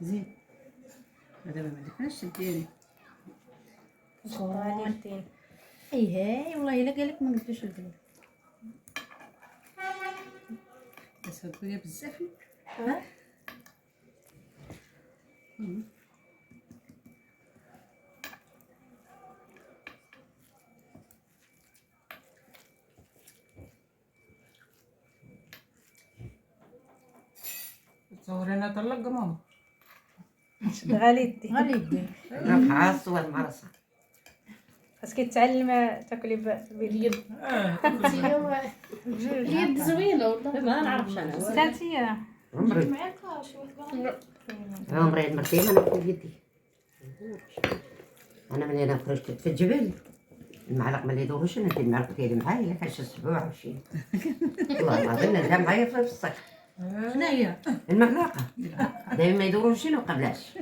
زين. هذا ما عندكش ديري. شطالين. اي هاي والله الا قالك ما قلتوش البلاد. بس هادويا بزاف. ها تصورينا طلق ماما. غاليتي غالي رفعة الصور مع راسها. خاصك تعلم تاكلي باليد. اليد زوينه والله ما نعرفش انا. ستاتيه عمري عمري مرتين انا في يدي. انا من هنا خرجت في الجبل المعلق ما يدوروش، انا المعلق ديالي معايا لا كاش اسبوع وشي. والله العظيم انت معايا في الصك هنايا المعلقه دايما ما يدوروش ما قبلاش.